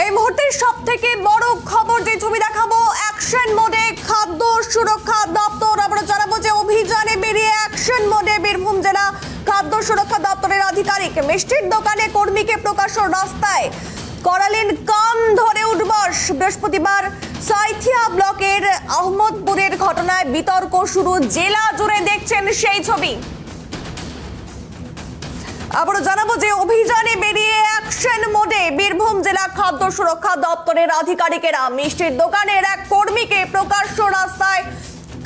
এই মুহূর্তের সবথেকে বড় খবর যে ছবি দেখাবো, অ্যাকশন মোডে খাদ্য সুরক্ষা দপ্তর। আমরা জানাবো যে অভিযানে বেরিয়ে অ্যাকশন মোডে বীরভূম জেলা খাদ্য সুরক্ষা দপ্তরের আধিকারিক। মিষ্টির দোকানে কর্মীকে প্রকাশ্য রাস্তায় করালেন কান ধরে উঠবস। বৃহস্পতিবার সাইথিয়া ব্লকের আহমদপুরের ঘটনায় বিতর্ক শুরু, জেলা জুড়ে দেখছেন সেই ছবি। আবারও জানাবো যে অভিযানে বেরিয়ে অ্যাকশন মোডে বীরভূম জেলা খাদ্য সুরক্ষা দপ্তরের আধিকারিকেরা। মিষ্টির দোকানের এক কর্মীকে প্রকাশ্য রাস্তায়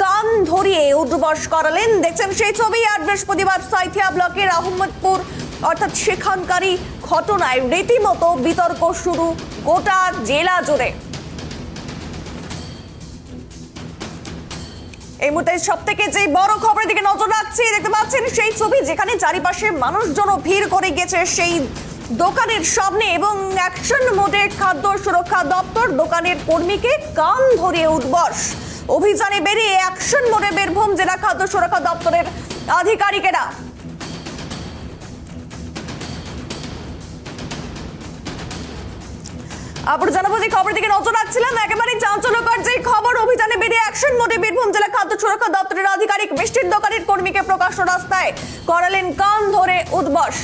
কান ধরিয়ে উঠবস করালেন, দেখছেন সেই ছবি। আর বৃহস্পতিবার সাইথিয়া ব্লকের আহমদপুর অর্থাৎ সেখানকারই ঘটনায় রীতিমতো বিতর্ক শুরু গোটা জেলা জুড়ে। এই মুহূর্তে সব থেকে যে বড় খবরের দিকে নজর রাখছি, দেখতে পাচ্ছেন সেই ছবি, যেখানে চারিপাশে মানুষজন ভিড় করে গেছে সেই দোকানের সামনে এবং অ্যাকশন মোডে খাদ্য সুরক্ষা দপ্তর দোকানের কর্মীকে কান ধরিয়ে উঠবস। অভিযানে বেরিয়ে অ্যাকশন মোডে বীরভূম জেলা খাদ্য সুরক্ষা দপ্তরের আধিকারিকেরা। আবার জানাবো যে খবরের দিকে নজর রাখছিলাম, একেবারে চাঞ্চল্যকর যে খবর, অভিযানে বেরিয়ে অ্যাকশন মোডে বীরভূম জেলা খাদ্য সুরক্ষা দপ্তরের আধিকারিক। মিষ্টির দোকানের কর্মীকে প্রকাশ্য রাস্তায় করালেন কান ধরে উঠবস।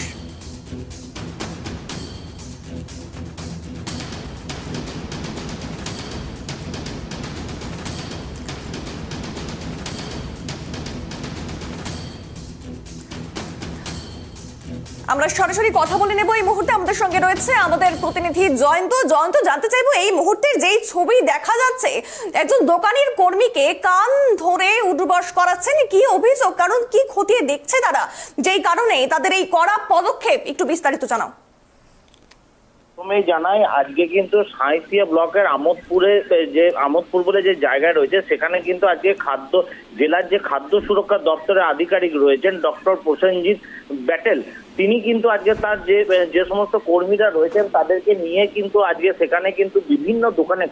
আমরা সরাসরি কথা বলে নেব। এই মুহূর্তে আমাদের সঙ্গে রয়েছে আমাদের প্রতিনিধি জয়ন্ত। জয়ন্ত, জানতে চাইবো এই মুহূর্তের যেই ছবি দেখা যাচ্ছে, একজন দোকানের কর্মীকে কান ধরে উঠবস করাচ্ছেন, কি অভিযোগ, কারণ কি খতিয়ে দেখছে তারা, যেই কারণে তাদের এই কড়া পদক্ষেপ, একটু বিস্তারিত জানাও। প্রথমেই জানাই, আজকে কিন্তু সাঁইথিয়া ব্লকের আমোদপুর বলে যে জায়গায় রয়েছে, সেখানে কিন্তু আজকে জেলার যে খাদ্য সুরক্ষা দপ্তরের আধিকারিক রয়েছেন ডক্টর প্রসেনজিৎ ব্যাটেল, তিনি কিন্তু আজকে তার যে সমস্ত কর্মীরা রয়েছেন তাদেরকে নিয়ে কিন্তু আজকে সেখানে কিন্তু বিভিন্ন দোকানে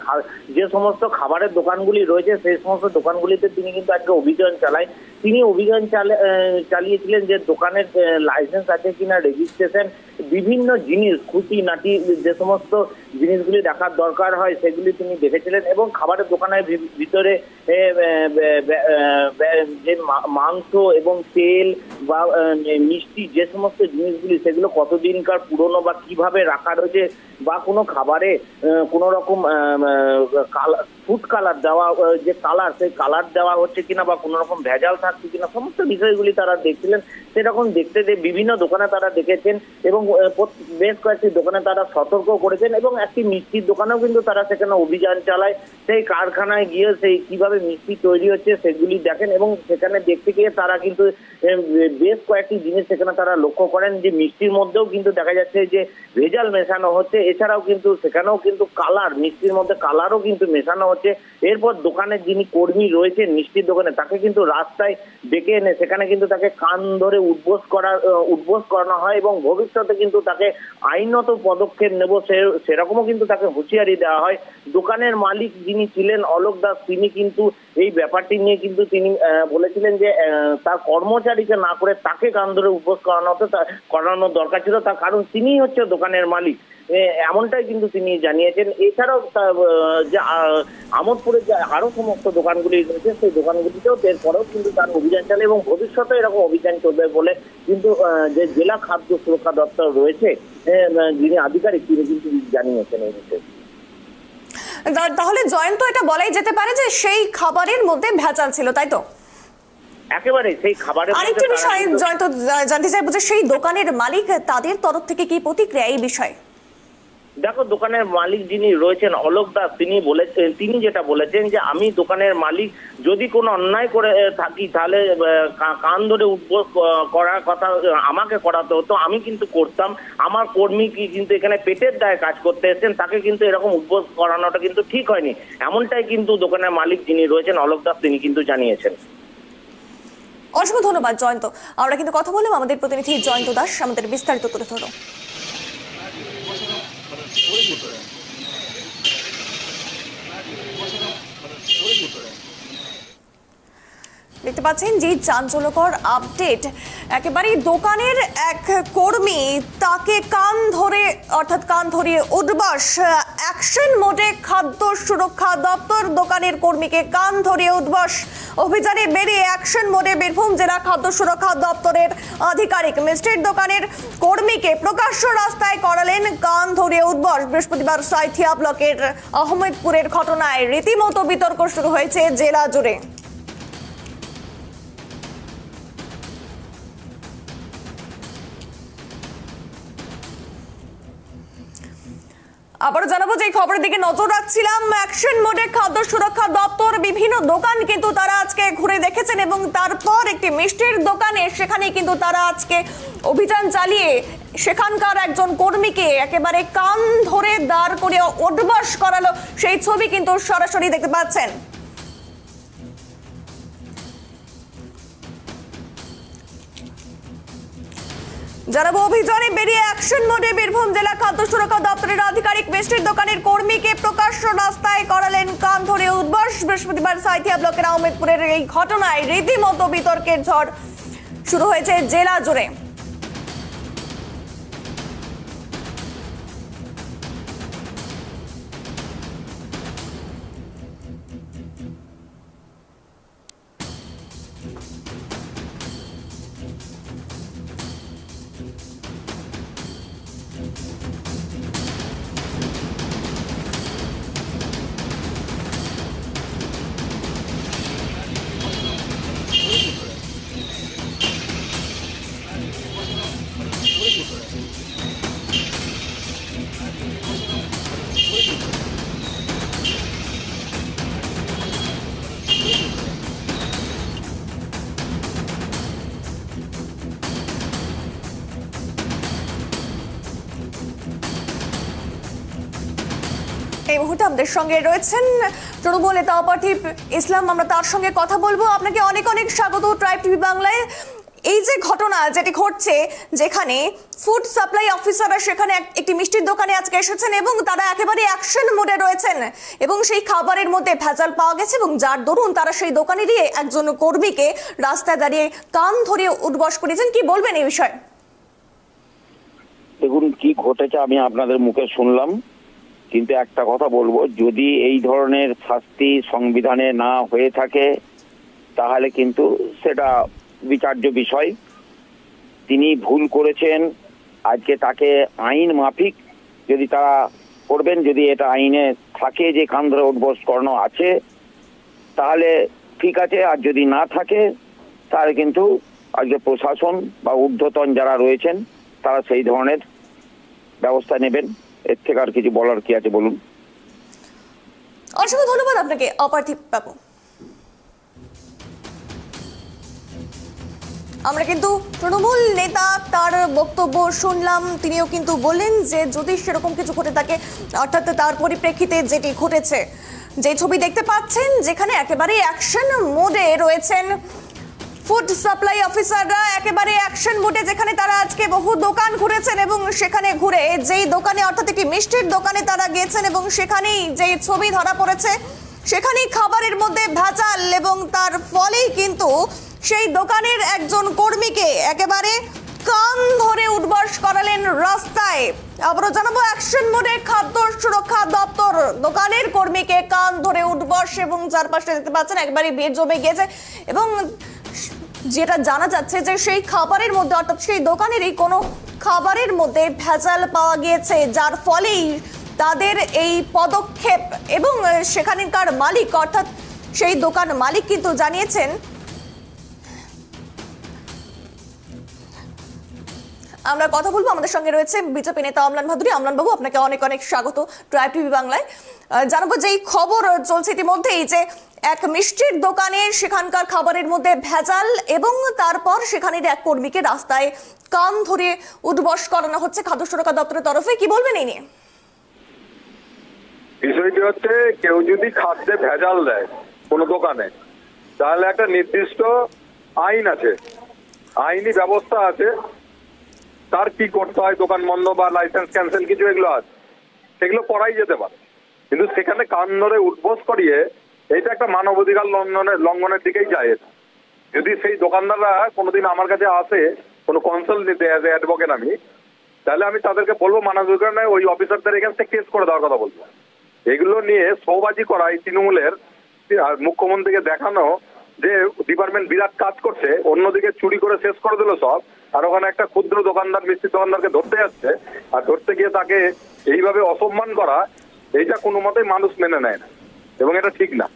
যে সমস্ত খাবারের দোকানগুলি রয়েছে সেই সমস্ত দোকানগুলিতে তিনি কিন্তু আজকে অভিযান চালায়। তিনি অভিযান চালিয়েছিলেন যে দোকানের লাইসেন্স আছে কিনা, রেজিস্ট্রেশন, বিভিন্ন জিনিস খুঁটিনাটি যে সমস্ত জিনিসগুলি দেখার দরকার হয় সেগুলি তিনি দেখেছিলেন। এবং খাবারের দোকানের ভিতরে যে মাংস এবং তেল বা মিষ্টি যে সমস্ত জিনিসগুলি সেগুলো কতদিনকার পুরনো বা কিভাবে রাখা রয়েছে, বা কোনো খাবারে কোনো রকম ফুড কালার দেওয়া, যে কালার সেই কালার দেওয়া হচ্ছে কিনা বা কোনো রকম ভেজাল থাকছে কিনা, সমস্ত বিষয়গুলি তারা দেখছিলেন। সেরকম দেখতে বিভিন্ন দোকানে তারা দেখেছেন এবং বেশ কয়েকটি দোকানে তারা সতর্ক করেছেন এবং একটি মিষ্টির দোকানেও কিন্তু তারা সেখানে অভিযান চালায়। সেই কারখানায় গিয়ে সেই কিভাবে মিষ্টি তৈরি হচ্ছে সেগুলি দেখেন এবং সেখানে দেখতে গিয়ে তারা কিন্তু বেশ কয়েকটি জিনিস সেখানে তারা লক্ষ্য করেন, যে মিষ্টির মধ্যেও কিন্তু দেখা যাচ্ছে যে ভেজাল মেশানো হচ্ছে। এছাড়াও কিন্তু সেখানেও কিন্তু কালার, মিষ্টির মধ্যে কালারও কিন্তু মেশানো হচ্ছে। এরপর দোকানের যিনি কর্মী রয়েছেন মিষ্টির দোকানে, তাকে কিন্তু রাস্তায় ডেকে এনে সেখানে কিন্তু তাকে কান ধরে উঠবোস করানো হয় এবং ভবিষ্যতে কিন্তু তাকে আইনত পদক্ষেপ নেব সেরকমও কিন্তু তাকে হুঁশিয়ারি দেওয়া হয়। দোকানের মালিক যিনি ছিলেন অলোক দাস, তিনি কিন্তু এই ব্যাপারটি নিয়ে কিন্তু তিনি বলেছিলেন যে তার কর্মচারীকে না করে তাকে কান ধরে উঠবোস করানো দরকার ছিল, তার কারণ তিনিই হচ্ছে দোকানের মালিক, এমনটাই কিন্তু তিনি জানিয়েছেন। এছাড়াও যে আমোদপুরের যে আরো সমস্ত দোকানগুলি রয়েছে সেই দোকানগুলিতেও এরপরেও কিন্তু তার অভিযান চালে এবং ভবিষ্যতে এরকম অভিযান চলবে বলে কিন্তু যে জেলা খাদ্য সুরক্ষা দপ্তর রয়েছে যিনি আধিকারিক তিনি কিন্তু জানিয়েছেন এই বিষয়ে। তাহলে জয়ন্ত, এটা বলাই যেতে পারে যে সেই খাবারের মধ্যে ভেজাল ছিল, তাই তো? একেবারে সেই খাবারের আরেকটি বিষয় জয়ন্ত জানতে চাইবো যে সেই দোকানের মালিক, তাদের তরফ থেকে কি প্রতিক্রিয়া এই বিষয়ে? দেখো, দোকানের মালিক যিনি রয়েছেন অলোক দাস, তিনি যেটা বলেছেন যে আমি দোকানের মালিক, যদি কোনো অন্যায় করে থাকি তাহলে কান ধরে উঠবোস করার কথা আমাকে করাতে হতো, আমি কিন্তু করতাম। আমার কর্মী কিন্তু এখানে পেটের দায়ে কাজ করতে এসেছেন, তাকে কিন্তু এরকম উঠবোস করানোটা কিন্তু ঠিক হয়নি, এমনটাই কিন্তু দোকানের মালিক যিনি রয়েছেন অলোক দাস তিনি কিন্তু জানিয়েছেন। অসংখ্য ধন্যবাদ জয়ন্ত। আমরা কিন্তু কথা বললাম আমাদের প্রতিনিধি জয়ন্ত দাস আমাদের বিস্তারিত তুলে ধরো। দেখতে পাচ্ছেন যে চাঞ্চল্যকর আপডেট, একেবারেই দোকানের এক কর্মী তাকে কান ধরিয়ে উঠবাস। অ্যাকশন মোডে খাদ্য সুরক্ষা দপ্তর দোকানের কর্মীকে কান ধরিয়ে উঠবাস। অভিযানে বেরিয়ে অ্যাকশন মোডে বীরভূম জেলা খাদ্য সুরক্ষা দপ্তরের আধিকারিক। মিষ্টির দোকানের কর্মীকে প্রকাশ্য রাস্তায় করালেন কান ধরিয়ে উঠবাস। বৃহস্পতিবার সাঁইথিয়া ব্লকের আহমেদপুরের ঘটনায় রীতিমতো বিতর্ক শুরু হয়েছে জেলা জুড়ে। আবারও জানাবো যে খবরের দিকে নজর রাখছিলাম। অ্যাকশন মোডে খাদ্য সুরক্ষা দপ্তর বিভিন্ন দোকান কিন্তু তারা আজকে ঘুরে দেখেছেন এবং তারপর একটি মিষ্টির দোকানে সেখানে কিন্তু তারা আজকে অভিযান চালিয়ে সেখানকার একজন কর্মীকে একেবারে কান ধরে দাঁড় করিয়ে উঠবাস করালো। সেই ছবি কিন্তু সরাসরি দেখতে পাচ্ছেন। জানাবো অভিযানে বেরিয়ে অ্যাকশন মোডে বীরভূম জেলা খাদ্য সুরক্ষা দপ্তরের আধিকারিক। মিষ্টির দোকানের কর্মীকে প্রকাশ্য রাস্তায় করালেন কান ধরে উঠবাস। বৃহস্পতিবার সাঁইথিয়া ব্লকের আহমেদপুরের এই ঘটনায় রীতিমতো বিতর্কের ঝড় শুরু হয়েছে জেলা জুড়ে। এই মুহূর্তে আমাদের সঙ্গে রয়েছেন তৃণমূল নেতা অপার্থিব ইসলাম, আমরা তার সঙ্গে কথা বলবো। আপনাকে অনেক অনেক স্বাগত ট্রাইব টিভি বাংলায়। এই যে ঘটনা যেটি ঘটছে, যেখানে ফুড সাপ্লাই অফিসাররা সেখানে একটি মিষ্টির দোকানে আজকে এসেছেন এবং তারা একেবারে অ্যাকশন মোডে রয়েছেন এবং সেই খাবারের মধ্যে ভেজাল পাওয়া গেছে এবং যার দরুন তারা সেই দোকানে দিয়ে একজন কর্মীকে রাস্তায় দাঁড়িয়ে কান ধরিয়ে উঠবাস করেছেন। কি বলবেন এই বিষয়ে? দেখুন, কি ঘটেছে আমি আপনাদের মুখে শুনলাম, কিন্তু একটা কথা বলবো, যদি এই ধরনের শাস্তি সংবিধানে না হয়ে থাকে তাহলে কিন্তু সেটা বিচার্য বিষয়। তিনি ভুল করেছেন, আজকে তাকে আইন মাফিক যদি তারা করবেন, যদি এটা আইনে থাকে যে কান ধরে উঠবাস করানো আছে তাহলে ঠিক আছে, আর যদি না থাকে তাহলে কিন্তু আজকে প্রশাসন বা ঊর্ধ্বতন যারা রয়েছেন তারা সেই ধরনের ব্যবস্থা নেবেন। এর থেকে আর কিছু বলার কি আছে বলুন? অসংখ্য ধন্যবাদ আপনাকে অপার্থিব বাবু। আমরা কিন্তু তৃণমূল নেতা তার বক্তব্য শুনলাম, তিনিও কিন্তু বললেন যে যদি সেরকম কিছু ঘটে থাকে, অর্থাৎ তার পরিপ্রেক্ষিতে যেটি ঘটেছে, যে ছবি দেখতে পাচ্ছেন যেখানে একেবারে অ্যাকশন মোডে রয়েছেন ফুড সাপ্লাই অফিসাররা, একেবারে অ্যাকশন মোডে, যেখানে তারা আজকে বহু দোকান ঘুরেছেন এবং সেখানে ঘুরে যেই দোকানে অর্থাৎ একটি মিষ্টির দোকানে তারা গিয়েছেন এবং সেখানেই যেই ছবি ধরা পড়েছে সেখানেই খাবারের মধ্যে ভেজাল এবং তার ফলেই কিন্তু সেই দোকানের একজন কর্মীকে একেবারে কান ধরে উঠবাস করালেন রাস্তায়। আবারও জানাবো অ্যাকশন মোডে খাদ্য সুরক্ষা দপ্তর দোকানের কর্মীকে কান ধরে উঠবাস এবং চারপাশে দেখতে পাচ্ছেন একবারে ভিড় জমে গিয়েছে এবং যেটা জানা যাচ্ছে যে সেই খাবারের মধ্যে অর্থাৎ সেই দোকানেরই কোনো খাবারের মধ্যে ভেজাল পাওয়া গিয়েছে, যার ফলেই তাদের এই পদক্ষেপ। এবং সেখানকার মালিক অর্থাৎ সেই দোকান মালিক কিন্তু জানিয়েছেন। আমরা কথা বলবো, আমাদের সঙ্গে রয়েছে বিজেপি নেতা অম্লান ভাদুরী। অম্লান বাবু, আপনাকে অনেক অনেক স্বাগত ট্রাইব টিভি বাংলায়। জানাবো যে এই খবর চলছে ইতিমধ্যেই যে এক মিষ্টির দোকানে সেখানকার খাবারের মধ্যে ভেজাল এবং তারপর সেখানের এক কর্মীকে রাস্তায় কান ধরে উঠবাস করানো হচ্ছে খাদ্য সুরক্ষা দপ্তরের তরফে। কি বলবেন এই নিয়ে? বিষয়টি হচ্ছে, কেউ যদি খাদ্যে ভেজাল দেয় কোনো দোকানে তাহলে একটা নির্দিষ্ট আইন আছে, আইনি ব্যবস্থা আছে, তার কি করতে হয়, দোকান বন্ধ বা লাইসেন্স ক্যান্সেল কিছু এগুলো আছে, সেগুলো করাই যেতে পারে। কিন্তু সেখানে কান ধরে উঠবাস করিয়ে এটা একটা মানবাধিকার লঙ্ঘনের দিকেই যায়। এটা যদি সেই দোকানদাররা কোনোদিন আমার কাছে আসে কোনো কনসাল্ট নিতে অ্যাজ এ অ্যাডভোকেট আমি, তাহলে আমি তাদেরকে বলবো মানবাধিকার ওই অফিসারদের এখান থেকে কেস করে দেওয়ার কথা বলবো। এগুলো নিয়ে সৌবাজি করা এই তৃণমূলের, আর মুখ্যমন্ত্রীকে দেখানো যে ডিপার্টমেন্ট বিরাট কাজ করছে, অন্যদিকে চুরি করে শেষ করে দিল সব, আর ওখানে একটা ক্ষুদ্র দোকানদার মিষ্টির দোকানদারকে ধরতে যাচ্ছে, আর ধরতে গিয়ে তাকে এইভাবে অসম্মান করা, এইটা কোনো মতেই মানুষ মেনে নেয় না এবং এটা ঠিক না।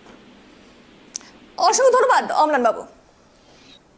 অসংখ্য ধন্যবাদ অমলান বাবু।